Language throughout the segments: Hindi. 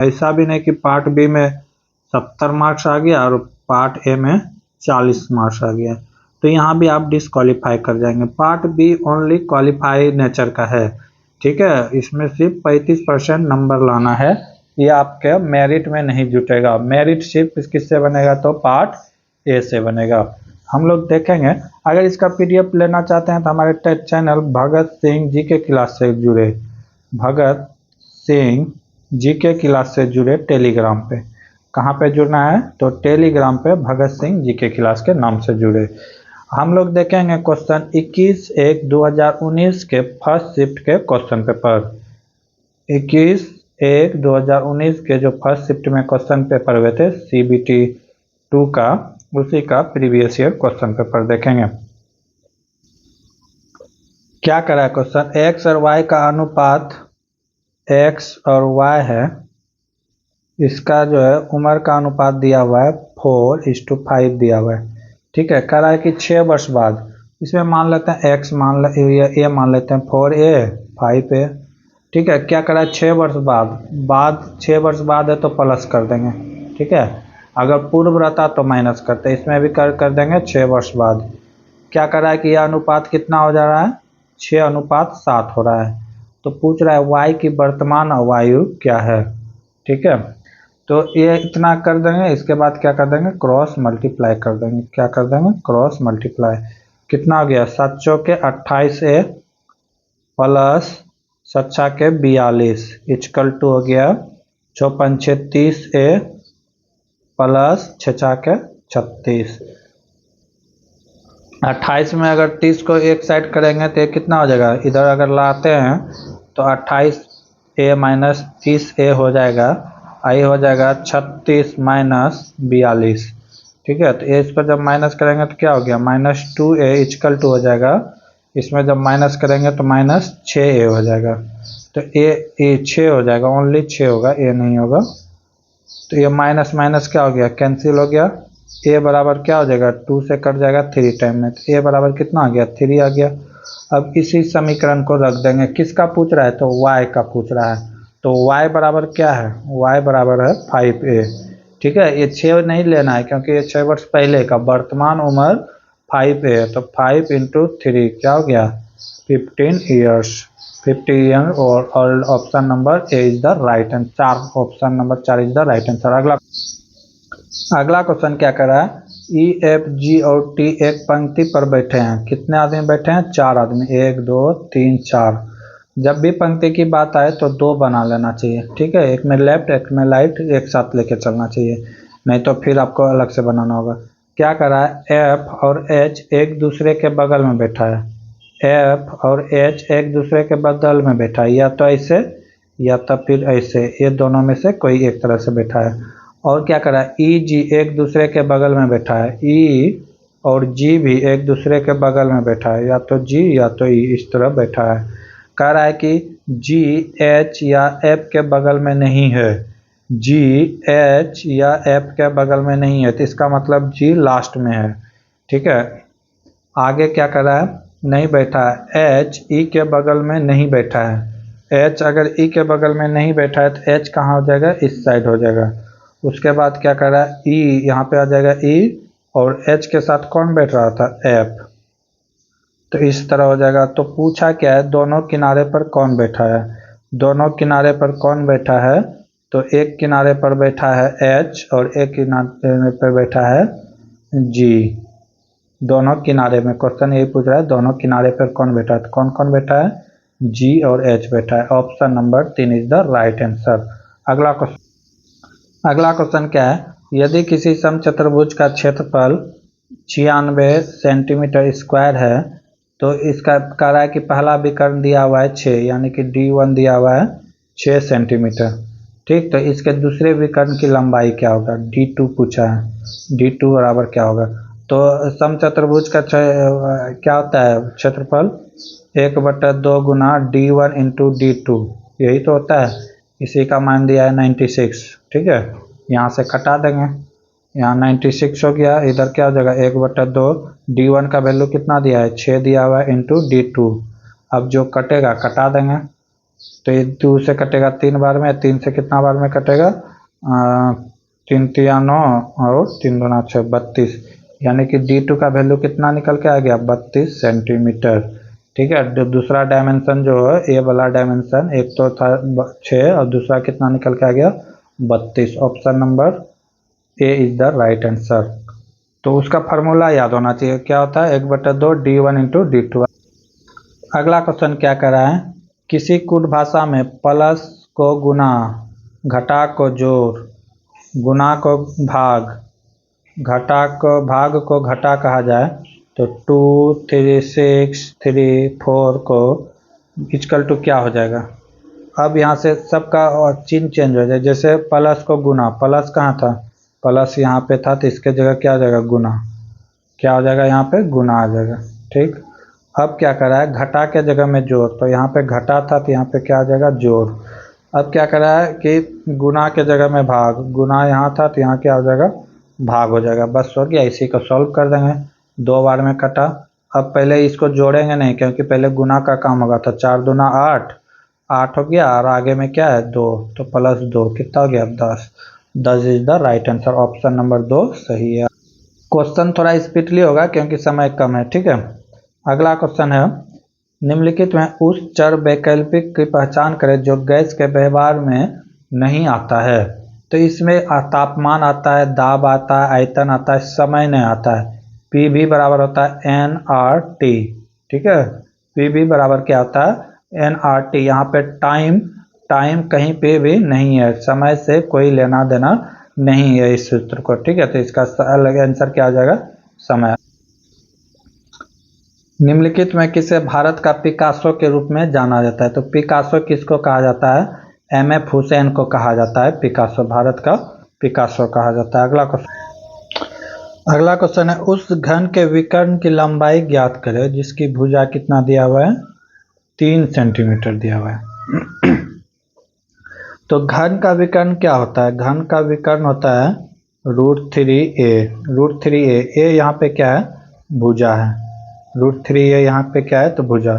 ऐसा भी नहीं कि पार्ट बी में 70 मार्क्स आ गया और पार्ट ए में 40 मार्क्स आ गया, तो यहाँ भी आप डिसक्वालीफाई कर जाएंगे। Part B only qualify nature का है, ठीक है। इसमें सिर्फ 35% नंबर लाना है, ये आपके मेरिट में नहीं जुटेगा। मेरिट सिर्फ किससे बनेगा, तो पार्ट ए से बनेगा। हम लोग देखेंगे। अगर इसका पीडीएफ लेना चाहते हैं तो हमारे channel Bhagat Singh GK class से जुड़े, भगत सिंह जीके क्लास से जुड़े टेलीग्राम पे। कहाँ पे जुड़ना है, तो टेलीग्राम पे भगत सिंह जीके क्लास के नाम से जुड़े। हम लोग देखेंगे क्वेश्चन 21/1/2019 के फर्स्ट शिफ्ट के क्वेश्चन पेपर। 21/1/2019 के जो फर्स्ट शिफ्ट में क्वेश्चन पेपर हुए थे CBT 2 का, उसी का प्रीवियस ईयर क्वेश्चन पेपर देखेंगे। क्या करा है क्वेश्चन, एक्स और वाई का अनुपात x और y है, इसका जो है उम्र का अनुपात दिया हुआ है 4:5 दिया हुआ है, ठीक है। कह रहा है कि 6 वर्ष बाद, इसमें मान लेते हैं x मान ए मान लेते हैं 4a 5a, ठीक है। क्या करा है 6 वर्ष बाद 6 वर्ष बाद है तो प्लस कर देंगे, ठीक है। अगर पूर्व रहता तो माइनस करते, इसमें भी कर देंगे 6 वर्ष बाद। क्या कर रहा है कि यह अनुपात कितना हो जा रहा है, 6:7 हो रहा है। तो पूछ रहा है y की वर्तमान आयु क्या है, ठीक है। तो ये इतना कर देंगे, इसके बाद क्या कर देंगे, क्रॉस मल्टीप्लाई कर देंगे। क्या कर देंगे, क्रॉस मल्टीप्लाई। कितना हो गया, 7 चौके 28a प्लस 7 छके 42 इक्वल टू हो गया 6 पंचे 30a प्लस 6 छके 36। 28 में अगर 30 को एक साइड करेंगे तो ये कितना हो जाएगा, इधर अगर लाते हैं तो 28a माइनस 30a हो जाएगा, आई हो जाएगा 36 माइनस 42, ठीक है। तो इस पर जब माइनस करेंगे तो क्या हो गया, -2a इक्वल टू हो जाएगा, इसमें जब माइनस करेंगे तो -6a हो जाएगा। तो ए 6 हो जाएगा, ओनली 6 होगा, ए नहीं होगा। तो ये माइनस माइनस क्या हो गया, कैंसिल हो गया। ए बराबर क्या हो जाएगा, 2 से कट जाएगा 3 टाइम में, तो ए बराबर कितना आ गया, 3 आ गया। अब इसी समीकरण को रख देंगे, किसका पूछ रहा है, तो y का पूछ रहा है। तो y बराबर क्या है, y बराबर है 5a, ठीक है। ये 6 नहीं लेना है क्योंकि ये 6 वर्ष पहले का, वर्तमान उम्र 5a है, तो 5 × 3 क्या हो गया, 15 ईयर्स, 50 ईयर। और option number A is the right answer, option number 4 is the right answer. अगला क्वेश्चन क्या कर रहा है, EFG और T एक पंक्ति पर बैठे हैं, कितने आदमी बैठे हैं, 4 आदमी, 1 2 3 4। जब भी पंक्ति की बात आए तो 2 बना लेना चाहिए, ठीक है। एक में लेफ्ट एक में राइट एक साथ लेके चलना चाहिए, नहीं तो फिर आपको अलग से बनाना होगा। क्या कर रहा है, F और H एक दूसरे के बगल में बैठा है, F और H एक दूसरे के बगल में बैठा है, या तो ऐसे या तो फिर ऐसे, ये दोनों में से कोई एक तरह से बैठा है। और क्या कर रहा है, EG एक दूसरे के बगल में बैठा है, E और G भी एक दूसरे के बगल में बैठा है, या तो G या तो E इस तरह बैठा है। कह रहा है कि G H या F के बगल में नहीं है, G H या F के बगल में नहीं है, तो इसका मतलब G लास्ट में है, ठीक है। आगे क्या कर रहा है, नहीं बैठा है, H E के बगल में नहीं बैठा है। H अगर E के बगल में नहीं बैठा है तो H कहाँ हो जाएगा, इस साइड हो जाएगा। उसके बाद क्या कर रहा है, E यहाँ पे आ जाएगा E, और H के साथ कौन बैठ रहा था, F, तो इस तरह हो जाएगा। तो पूछा क्या है, दोनों किनारे पर कौन बैठा है, दोनों किनारे पर कौन बैठा है, तो एक किनारे पर बैठा है H और एक किनारे पर बैठा है G। दोनों किनारे में क्वेश्चन यही पूछ रहा है, दोनों किनारे पर कौन बैठा है, तो कौन कौन बैठा है, G और H बैठा है। Option number 3 is the right answer. अगला क्वेश्चन क्या है, यदि किसी समचतुर्भुज का क्षेत्रफल 96 सेंटीमीटर स्क्वायर है, तो इसका कह रहा है कि पहला विकर्ण दिया हुआ है 6, यानी कि D1 दिया हुआ है 6 सेंटीमीटर, ठीक। तो इसके दूसरे विकर्ण की लंबाई क्या होगा, D2 पूछा है, D2 बराबर क्या होगा। तो समचतुर्भुज का क्या होता है क्षेत्रफल, 1/2 गुना D1 × D2, यही तो होता है। इसी का मान दिया है 96, ठीक है। यहाँ से कटा देंगे, यहाँ 96 हो गया, इधर क्या हो जाएगा 1/2, D1 का वैल्यू कितना दिया है 6 दिया हुआ है, इंटू D2। अब जो कटेगा कटा देंगे, तो ये 2 से कटेगा 3 बार में, 3 से कितना बार में कटेगा, 3 तिया 9 और 3 दूना 6, 32, यानी कि D2 का वैल्यू कितना निकल के आ गया, 32 सेंटीमीटर। ठीक है, दूसरा डायमेंशन जो है, ए वाला डायमेंशन, एक तो था 6 और दूसरा कितना निकल के आ गया, 32। Option number A is the right answer. तो उसका फार्मूला याद होना चाहिए, क्या होता है, 1/2 D1 इंटू D2। अगला क्वेश्चन क्या कर रहा है, किसी कूट भाषा में प्लस को गुना, घटा को जोड़, गुना को भाग, घटा को भाग को घटा कहा जाए तो 2 3 6 3 4 को इक्वल टू क्या हो जाएगा। अब यहाँ से सबका और चिन्ह चेंज हो जाए, जैसे प्लस को गुना, प्लस कहाँ था, प्लस यहाँ पे था, तो इसके जगह क्या हो जाएगा, गुना, क्या हो जाएगा, यहाँ पे गुना आ जाएगा। ठीक, अब क्या करा है, घटा के जगह में जोड़, तो यहाँ पे घटा था तो यहाँ पे क्या आ जाएगा, जोड़। अब क्या करा है कि गुना के जगह में भाग, गुना यहाँ था तो यहाँ क्या हो जाएगा, भाग हो जाएगा। बस हो गया, इसी को सॉल्व कर देंगे, 2 बार में कटा। अब पहले इसको जोड़ेंगे नहीं, क्योंकि पहले गुना का काम होगा, तो 4 दूना 8, 8 हो गया, और आगे में क्या है 2, तो +2 कितना हो गया, 10। 10 is the right answer, option number 2 सही है। क्वेश्चन थोड़ा स्पीडली होगा क्योंकि समय कम है। ठीक है, अगला क्वेश्चन है, निम्नलिखित में उस चर वैकल्पिक की पहचान करें जो गैस के व्यवहार में नहीं आता है। तो इसमें तापमान आता है, दाब आता है, आयतन आता है, समय नहीं आता है। पी भी बराबर होता है nRT। ठीक है, पी भी बराबर क्या होता है, nRT। यहाँ पे टाइम कहीं पे भी नहीं है, समय से कोई लेना देना नहीं है इस सूत्र को। ठीक है, तो इसका अलग आंसर क्या आ जाएगा, समय। निम्नलिखित में किसे भारत का पिकासो के रूप में जाना जाता है। तो पिकासो किसको कहा जाता है, MF हुसैन को कहा जाता है पिकासो, भारत का पिकासो कहा जाता है। अगला क्वेश्चन है, उस घन के विकर्ण की लंबाई ज्ञात करें जिसकी भुजा कितना दिया हुआ है, 3 सेंटीमीटर दिया हुआ है। तो घन का विकर्ण क्या होता है, घन का विकर्ण होता है √3a। √3a, ए यहाँ पे क्या है, भुजा है, √3a यहाँ पे क्या है, तो भुजा।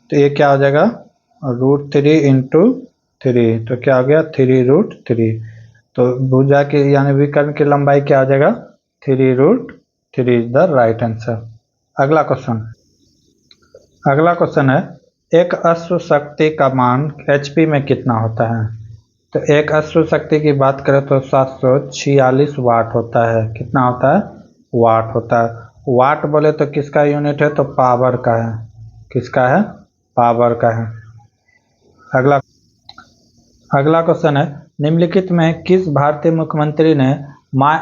तो ये क्या हो जाएगा, √3 इंटू 3, तो क्या हो गया, 3√3। तो भुजा की यानी विकर्ण की लंबाई क्या हो जाएगा, 3√3 इज द राइट आंसर। अगला क्वेश्चन है, एक अश्व शक्ति का मान HP में कितना होता है। तो एक अश्व शक्ति की बात करें तो 746 वाट होता है। कितना होता है, वाट होता है। वाट बोले तो किसका यूनिट है, तो पावर का है, किसका है, पावर का है। अगला क्वेश्चन है, निम्नलिखित में किस भारतीय मुख्यमंत्री ने माय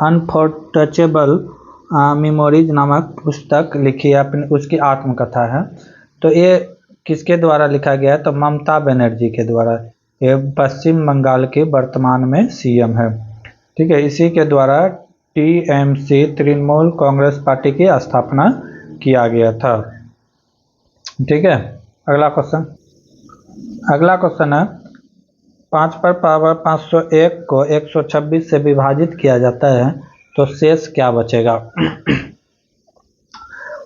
अनफॉरटचेबल मेमोरीज नामक पुस्तक लिखी है, अपनी उसकी आत्मकथा है। तो ये किसके द्वारा लिखा गया है, तो ममता बनर्जी के द्वारा। ये पश्चिम बंगाल के वर्तमान में CM है। ठीक है, इसी के द्वारा TMC तृणमूल कांग्रेस पार्टी की स्थापना किया गया था। ठीक है, अगला क्वेश्चन है, 5 पर पावर 501 को 126 से विभाजित किया जाता है तो शेष क्या बचेगा।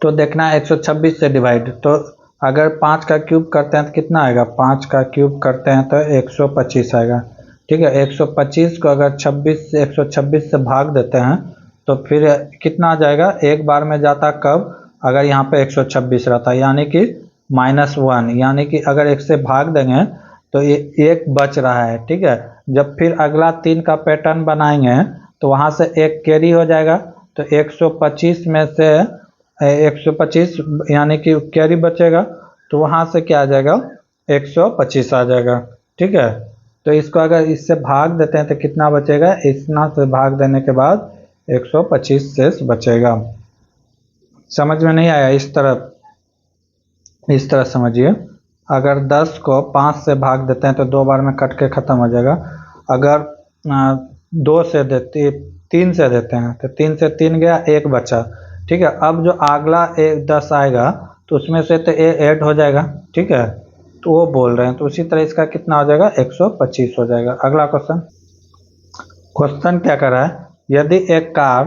तो देखना है 126 से डिवाइड, तो अगर 5 का क्यूब करते हैं तो कितना आएगा, 5 का क्यूब करते हैं तो 125 आएगा। ठीक है, 125 को अगर 126 से भाग देते हैं तो फिर कितना आ जाएगा, एक बार में जाता कब, अगर यहाँ पे 126 रहता, यानी कि -1, यानी कि अगर 1 से भाग देंगे तो ये 1 बच रहा है। ठीक है, जब फिर अगला 3 का पैटर्न बनाएंगे तो वहाँ से 1 कैरी हो जाएगा, तो 125 में से 125 यानी कि कैरी बचेगा, तो वहाँ से क्या आ जाएगा, 125 आ जाएगा। ठीक है, तो इसको अगर इससे भाग देते हैं तो कितना बचेगा, इतना से भाग देने के बाद 125 शेष बचेगा। समझ में नहीं आया, इस तरह समझिए। अगर 10 को 5 से भाग देते हैं तो 2 बार में कट के ख़त्म हो जाएगा। अगर 3 से देते हैं तो 3 से 3 गया, 1 बचा। ठीक है, अब जो अगला 10 आएगा तो उसमें से तो ऐड हो जाएगा। ठीक है, तो वो बोल रहे हैं, तो उसी तरह इसका कितना हो जाएगा, 125 हो जाएगा। अगला क्वेश्चन क्या कर रहा है, यदि एक कार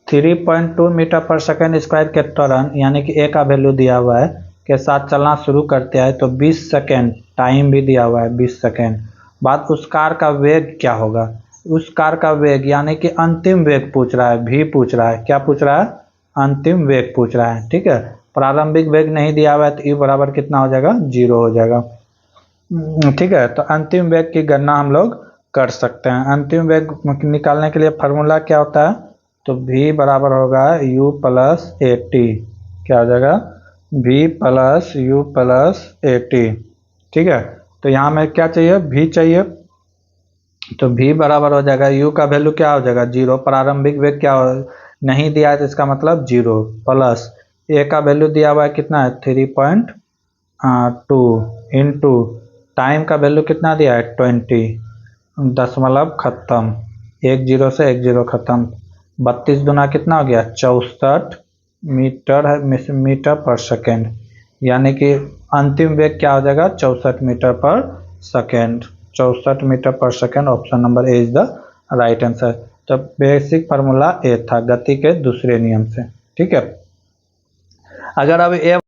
3.2 मीटर पर सेकेंड स्क्वायर के त्वरण यानी कि A का वैल्यू दिया हुआ है के साथ चलना शुरू करते हैं तो 20 सेकेंड टाइम भी दिया हुआ है, 20 सेकेंड बाद उस कार का वेग क्या होगा। उस कार का वेग यानी कि अंतिम वेग पूछ रहा है, भी पूछ रहा है, क्या पूछ रहा है, अंतिम वेग पूछ रहा है। ठीक है, प्रारंभिक वेग नहीं दिया हुआ है तो ई बराबर कितना हो जाएगा, 0 हो जाएगा। ठीक है, तो अंतिम वेग की गणना हम लोग कर सकते हैं। अंतिम वेग निकालने के लिए फार्मूला क्या होता है, तो v बराबर होगा u प्लस ए टी, क्या हो जाएगा, v plus u plus A T. ठीक है, तो यहाँ में क्या चाहिए, v चाहिए, तो v बराबर हो जाएगा u का वैल्यू क्या हो जाएगा, 0, प्रारंभिक वेग क्या हो, नहीं दिया है तो इसका मतलब 0, प्लस a का वैल्यू दिया हुआ है कितना है 3.2 इंटू टाइम का वैल्यू कितना दिया है 20, दशमलव खत्म, 1 0 से 1 0 खत्म, 32 गुना कितना हो गया 64 मीटर है, मीटर पर सेकेंड, यानी कि अंतिम वेग क्या हो जाएगा 64 मीटर पर सेकेंड, 64 मीटर पर second. Option number A is the right answer. तो बेसिक फार्मूला ए था गति के दूसरे नियम से। ठीक है, अगर अब ए